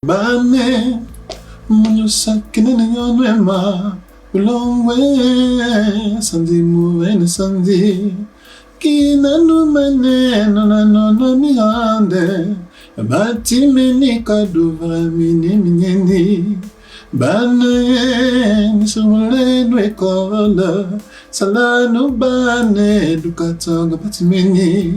Bane, munyo sakine na yonwema, ulongwe, sandi muwene sandi, kina numane, no mihande, bati meni kaduvra mini minyeni, bane, nisumule nwekola, salano bane, dukatanga bati meni.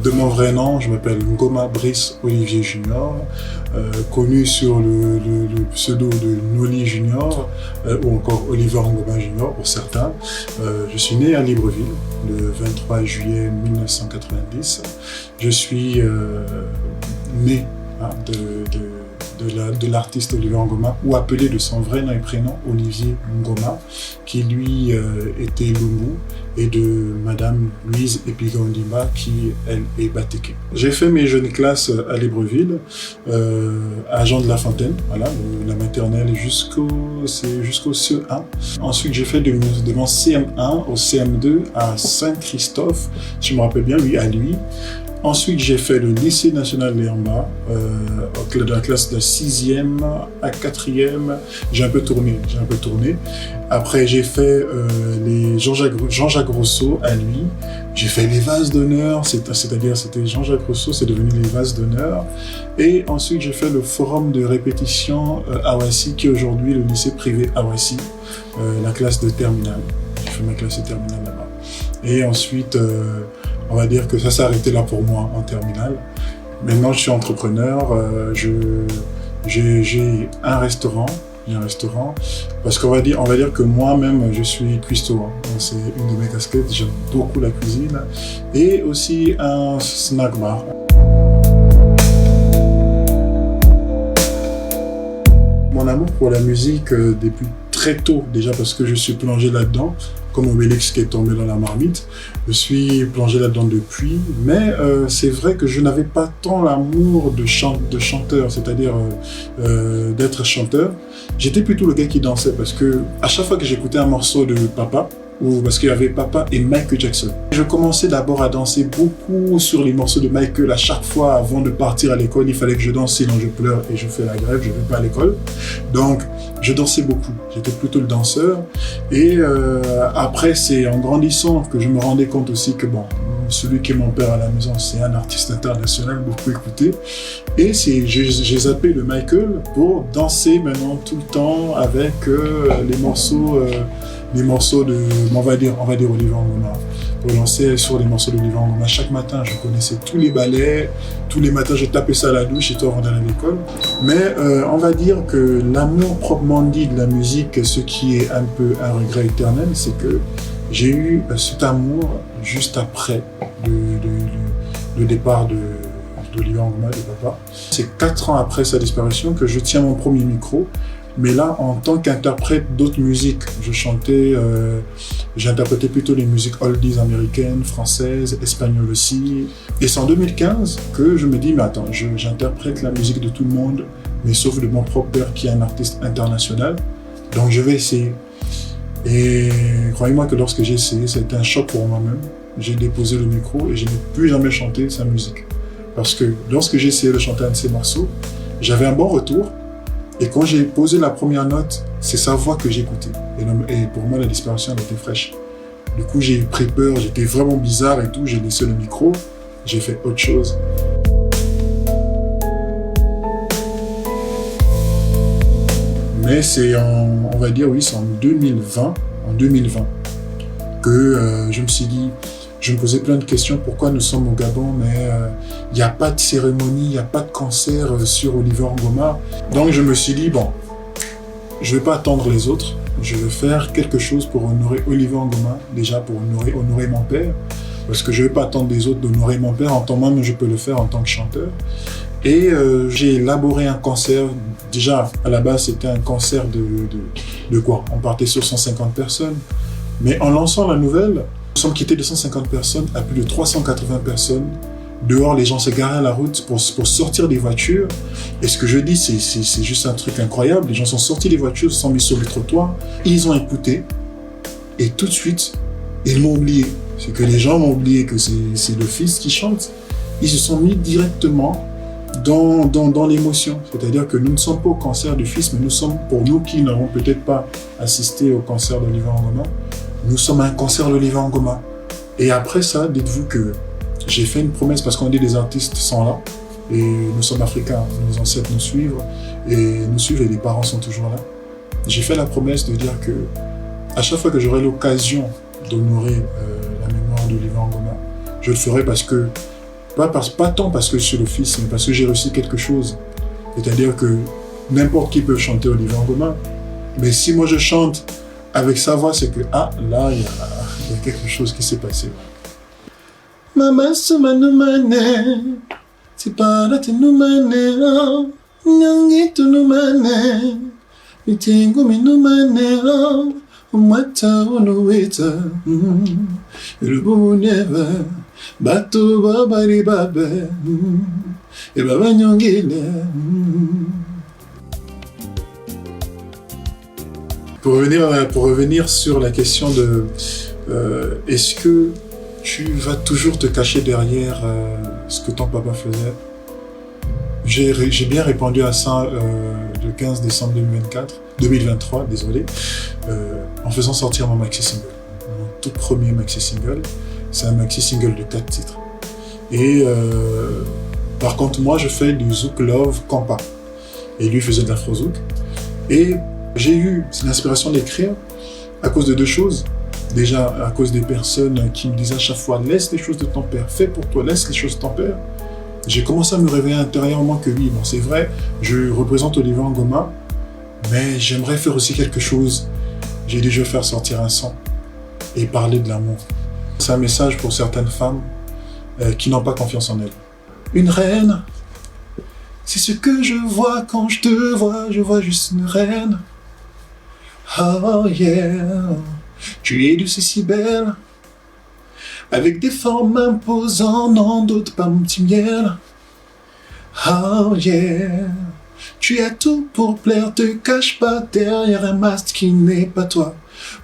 De mon vrai nom, je m'appelle Ngoma Brice Olivier Junior, connu sur le pseudo de Noli Junior ou encore Oliver Ngoma Junior pour certains. Je suis né à Libreville le 23 juillet 1990. Je suis né de l'artiste Oliver Ngoma, ou appelé de son vrai nom et prénom Olivier Ngoma, qui lui était Lumbu, et de Madame Louise Epigondimba, qui elle est Bateke. J'ai fait mes jeunes classes à Libreville, à Jean de la Fontaine, voilà, la maternelle jusqu'au CE1. Ensuite, j'ai fait de mon CM1 au CM2 à Saint-Christophe, je me rappelle bien, oui, à lui. Ensuite, j'ai fait le lycée national Léamba, dans la classe de 6e à 4e. J'ai un peu tourné. Après, j'ai fait les Jean-Jacques Rousseau à lui. J'ai fait les vases d'honneur, c'est-à-dire c'était Jean-Jacques Rousseau, c'est devenu les vases d'honneur. Et ensuite, j'ai fait le forum de répétition à Ouassi, qui est aujourd'hui le lycée privé à Ouassi, la classe de terminale. J'ai fait ma classe de terminale là-bas. Et ensuite, on va dire que ça s'est arrêté là pour moi en terminale. Maintenant, je suis entrepreneur. J'ai un restaurant. Parce qu'on va dire que moi-même, je suis cuistot. C'est une de mes casquettes. J'aime beaucoup la cuisine. Et aussi un snack bar. Mon amour pour la musique depuis très tôt, déjà parce que je suis plongé là-dedans, comme Obélix qui est tombé dans la marmite. Je suis plongé là-dedans depuis, mais c'est vrai que je n'avais pas tant l'amour de chanteur, c'est-à-dire d'être chanteur. J'étais plutôt le gars qui dansait, parce que à chaque fois que j'écoutais un morceau de Papa, ou parce qu'il y avait Papa et Michael Jackson. Je commençais d'abord à danser beaucoup sur les morceaux de Michael. À chaque fois, avant de partir à l'école, il fallait que je danse, sinon je pleure et je fais la grève, je ne vais pas à l'école. Donc, je dansais beaucoup. J'étais plutôt le danseur. Et après, c'est en grandissant que je me rendais compte aussi que, bon, celui qui est mon père à la maison, c'est un artiste international, beaucoup écouté. Et j'ai zappé le Michael pour danser maintenant tout le temps avec les morceaux de, on va dire Oliver Ngoma. Pour lancer sur les morceaux d'Oliver Ngoma. Chaque matin, je connaissais tous les ballets. Tous les matins, je tapais ça à la douche et toi, avant d'aller à l'école. Mais on va dire que l'amour proprement dit de la musique, ce qui est un peu un regret éternel, c'est que j'ai eu cet amour juste après le départ d'Oliver Ngoma, de Papa. C'est 4 ans après sa disparition que je tiens mon premier micro. Mais là, en tant qu'interprète d'autres musiques, j'interprétais plutôt les musiques oldies américaines, françaises, espagnoles aussi. Et c'est en 2015 que je me dis, mais attends, j'interprète la musique de tout le monde, mais sauf de mon propre père qui est un artiste international. Donc je vais essayer. Et croyez-moi que lorsque j'ai essayé, ça a été un choc pour moi-même. J'ai déposé le micro et je n'ai plus jamais chanté sa musique. Parce que lorsque j'ai essayé de chanter un de ses morceaux, j'avais un bon retour. Et quand j'ai posé la première note, c'est sa voix que j'écoutais. Et pour moi, la disparition, elle était fraîche. Du coup, j'ai pris peur, j'étais vraiment bizarre et tout. J'ai laissé le micro, j'ai fait autre chose. Mais c'est on va dire, oui, c'est en 2020 que je me suis dit, je me posais plein de questions, pourquoi nous sommes au Gabon, mais il n'y a pas de cérémonie, il n'y a pas de concert sur Oliver Ngoma. Donc je me suis dit, bon, je ne vais pas attendre les autres, je vais faire quelque chose pour honorer Oliver Ngoma, déjà pour honorer mon père, parce que je ne vais pas attendre les autres d'honorer mon père, en tant que moi, mais je peux le faire en tant que chanteur. Et j'ai élaboré un concert, déjà à la base c'était un concert de quoi? On partait sur 150 personnes, mais en lançant la nouvelle, nous sommes quittés de 150 personnes à plus de 380 personnes Dehors, les gens se garaient à la route pour sortir des voitures. Et ce que je dis, c'est juste un truc incroyable. Les gens sont sortis des voitures, se sont mis sur le trottoir. Ils ont écouté. Et tout de suite, ils m'ont oublié. C'est que les gens m'ont oublié que c'est le Fils qui chante. Ils se sont mis directement dans l'émotion. C'est-à-dire que nous ne sommes pas au concert du Fils, mais nous sommes, pour nous qui n'avons peut-être pas assisté au concert d'Oliver Ngoma, nous sommes à un concert d'Oliver Ngoma. Et après ça, dites-vous que j'ai fait une promesse, parce qu'on dit les artistes sont là, et nous sommes africains, nos ancêtres nous suivent, et les parents sont toujours là. J'ai fait la promesse de dire que à chaque fois que j'aurai l'occasion d'honorer la mémoire d'Oliver Ngoma, je le ferai parce que, pas tant parce que je suis le Fils, mais parce que j'ai réussi quelque chose. C'est-à-dire que n'importe qui peut chanter Oliver Ngoma, mais si moi je chante avec sa voix, c'est que, là, il y a quelque chose qui s'est passé. Mama sumanumane, tipara tenumane, nyangi tunumane, mitingu minumane, umwata unuwita, ilubumuneva, batu babari babe, ibaba nyongile. Pour revenir sur la question de est-ce que tu vas toujours te cacher derrière ce que ton papa faisait? J'ai bien répondu à ça le 15 décembre 2023, en faisant sortir mon maxi-single. Mon tout premier maxi-single, c'est un maxi-single de 4 titres. Et par contre, moi, je fais du Zouk Love Kampa. Et lui faisait de l'Afro-Zouk. Et j'ai eu l'inspiration d'écrire à cause de 2 choses. Déjà, à cause des personnes qui me disaient à chaque fois « Laisse les choses de ton père, fais pour toi, laisse les choses de ton père ». J'ai commencé à me réveiller intérieurement que oui, bon, c'est vrai, je représente Oliver Ngoma, mais j'aimerais faire aussi quelque chose. J'ai dit « Je vais faire sortir un son et parler de l'amour ». C'est un message pour certaines femmes qui n'ont pas confiance en elles. Une reine, c'est ce que je vois quand je te vois, je vois juste une reine. Oh yeah, tu es douce et si belle, avec des formes imposantes, n'en doute pas mon petit miel. Oh yeah, tu as tout pour plaire, te cache pas derrière un masque qui n'est pas toi.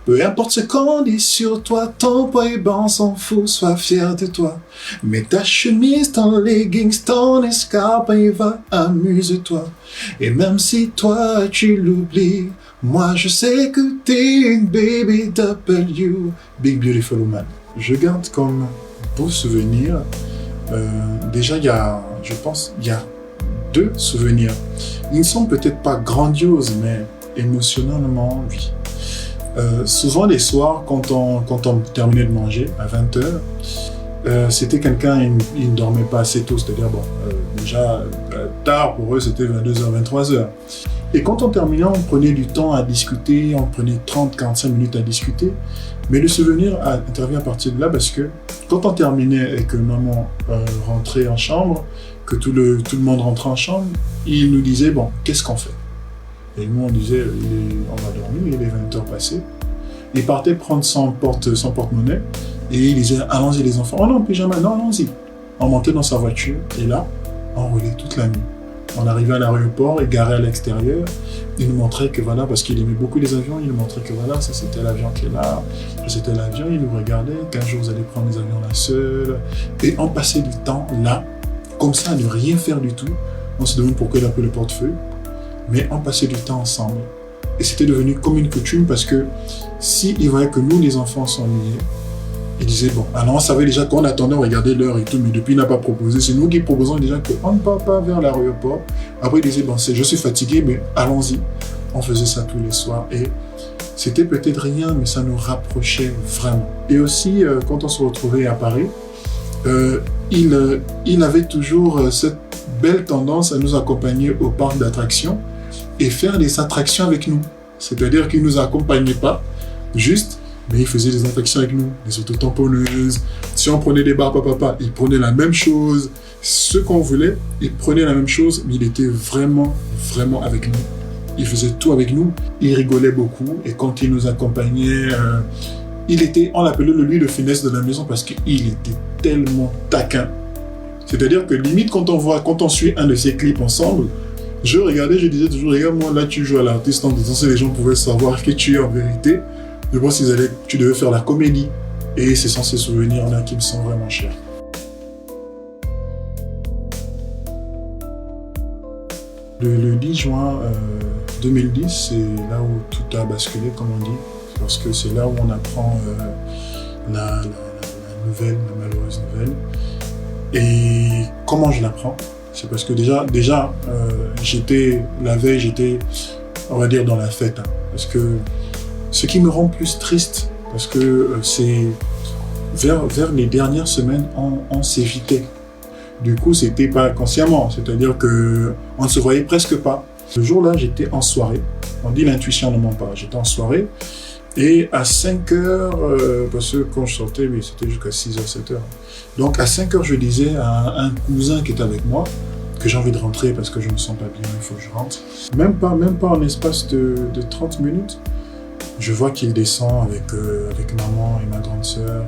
Peu importe ce qu'on dit sur toi, ton poids est bon, s'en fout, sois fier de toi. Mets ta chemise, ton leggings, ton escarpe et va, amuse-toi. Et même si toi tu l'oublies, moi je sais que t'es une baby W, Big Beautiful Woman. Je garde comme beau souvenir, déjà je pense, il y a 2 souvenirs. Ils ne sont peut-être pas grandioses, mais émotionnellement, oui. Souvent les soirs, quand on terminait de manger à 20h, c'était quelqu'un, il ne dormait pas assez tôt, c'est-à-dire déjà tard pour eux, c'était 22h, 23h. Et quand on terminait, on prenait du temps à discuter, on prenait 30-45 minutes à discuter. Mais le souvenir intervient à partir de là parce que quand on terminait et que maman rentrait en chambre, que tout le monde rentrait en chambre, il nous disait, bon, qu'est-ce qu'on fait? Et nous, on disait, on va dormir, il est 20h passé. Il partait prendre son porte-monnaie et il disait, allons-y les enfants. Oh non, pyjama, non, allons-y. On montait dans sa voiture et là, on roulait toute la nuit. On arrivait à l'aéroport, égaré à l'extérieur. Il nous montrait que voilà, parce qu'il aimait beaucoup les avions, il nous montrait que voilà, ça c'était l'avion qui est là, ça c'était l'avion, il nous regardait, qu'un jour vous allez prendre les avions là seul. Et on passait du temps là, comme ça, à ne rien faire du tout. On se demande pourquoi il a pris le portefeuille, mais on passait du temps ensemble. Et c'était devenu comme une coutume parce que s'il voyait que nous, les enfants, s'ennuyaient, il disait, bon, alors on savait déjà qu'on attendait, on regardait l'heure et tout, mais depuis il n'a pas proposé. C'est nous qui proposons déjà qu'on ne part pas vers l'aéroport. Après il disait, bon, je suis fatigué, mais allons-y. On faisait ça tous les soirs et c'était peut-être rien, mais ça nous rapprochait vraiment. Et aussi, quand on se retrouvait à Paris, il avait toujours cette belle tendance à nous accompagner au parc d'attractions et faire des attractions avec nous. C'est-à-dire qu'il ne nous accompagnait pas, juste, mais il faisait des attractions avec nous, des autotamponneuses. Si on prenait des barres papa, il prenait la même chose. Ce qu'on voulait, il prenait la même chose, mais il était vraiment, vraiment avec nous. Il faisait tout avec nous. Il rigolait beaucoup et quand il nous accompagnait, on l'appelait le lui de finesse de la maison parce qu'il était tellement taquin. C'est-à-dire que limite, quand on suit un de ces clips ensemble, je regardais, je disais toujours, regarde, moi là, tu joues à l'artiste en disant que les gens pouvaient savoir qui tu es en vérité. Je pense que tu devais faire la comédie. Et ce sont ces souvenirs-là qui me sont vraiment chers. Le 10 juin 2010, c'est là où tout a basculé, comme on dit, parce que c'est là où on apprend la nouvelle, la malheureuse nouvelle. Et comment je l'apprends? C'est parce que déjà la veille, j'étais, on va dire, dans la fête. Hein, parce que ce qui me rend plus triste, parce que c'est vers les dernières semaines, on s'évitait. Du coup, c'était pas consciemment, c'est-à-dire que on ne se voyait presque pas. Ce jour-là, j'étais en soirée. On dit l'intuition ne ment pas. J'étais en soirée et à 5 heures, parce que quand je sortais, oui, c'était jusqu'à 6 h, 7 h. Donc à 5 heures, je disais à un cousin qui était avec moi que j'ai envie de rentrer parce que je me sens pas bien, il faut que je rentre. Même pas en espace de 30 minutes, je vois qu'il descend avec maman et ma grande sœur.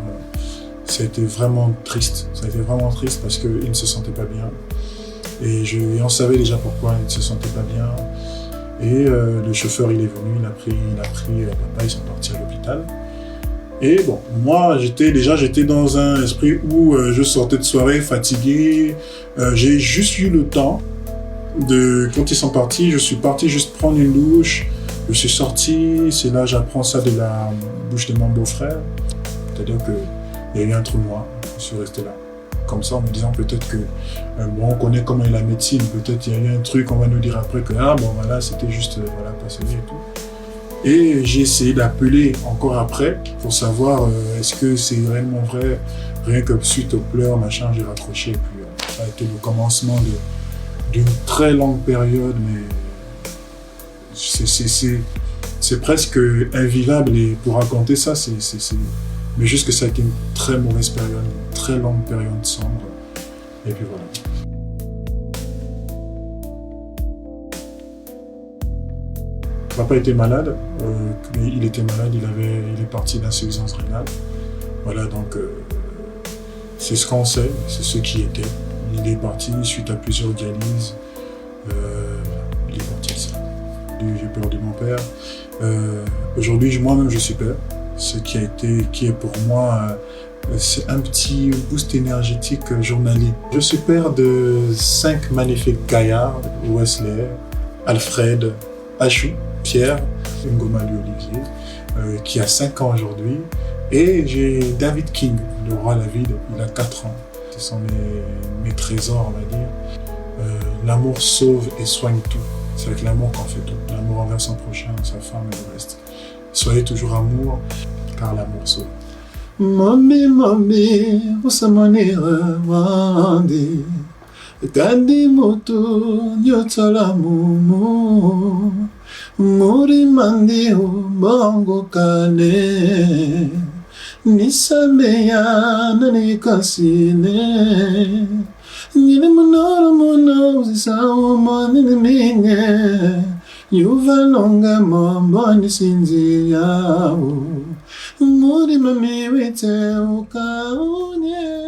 Ça a été vraiment triste. Ça a été vraiment triste parce qu'il ne se sentait pas bien. Et on savait déjà pourquoi il ne se sentait pas bien. Et le chauffeur, il est venu, il a pris papa, ils sont partis à l'hôpital. Et bon, moi, j'étais dans un esprit où je sortais de soirée fatigué. J'ai juste eu le temps quand ils sont partis, je suis parti juste prendre une douche. Je suis sorti, c'est là j'apprends ça de la bouche de mon beau-frère. C'est-à-dire que il y a eu un trou noir, je suis resté là. Comme ça, en me disant peut-être que, bon, on connaît comment est la médecine, peut-être il y a eu un truc, on va nous dire après que, voilà, c'était juste, passager et tout. Et j'ai essayé d'appeler encore après pour savoir est-ce que c'est réellement vrai. Rien que suite aux pleurs, machin, j'ai raccroché. Et puis, ça a été le commencement d'une très longue période, mais c'est presque invivable. Et pour raconter ça, mais juste que ça a été une très mauvaise période, une très longue période sombre. Et puis voilà. Papa était malade, il était malade, il est parti d'insuffisance rénale. Voilà, donc c'est ce qu'on sait, c'est ce qui était. Il est parti suite à plusieurs dialyses. Il est parti ça. J'ai perdu mon père. Aujourd'hui, moi-même, je suis père. Ce qui est pour moi, c'est un petit boost énergétique journalier. Je suis père de 5 magnifiques gaillards, Wesley, Alfred, Achou, Pierre, Ngomali Olivier, qui a 5 ans aujourd'hui. Et j'ai David King, le roi David, il a 4 ans. Ce sont mes trésors, on va dire. L'amour sauve et soigne tout. C'est avec l'amour qu'on fait tout. L'amour envers son prochain, sa femme et le reste. Soyez toujours amour, car l'amour sauve. Mami, usamanira wandi. Kandi moto nyotsala mumu. Muri mandi ubango kane. Nisameya nanikasine. Nyine muno zisawo manini minge. Yuvalonga mambani sinzi yao. Muri mami wite ukaunye.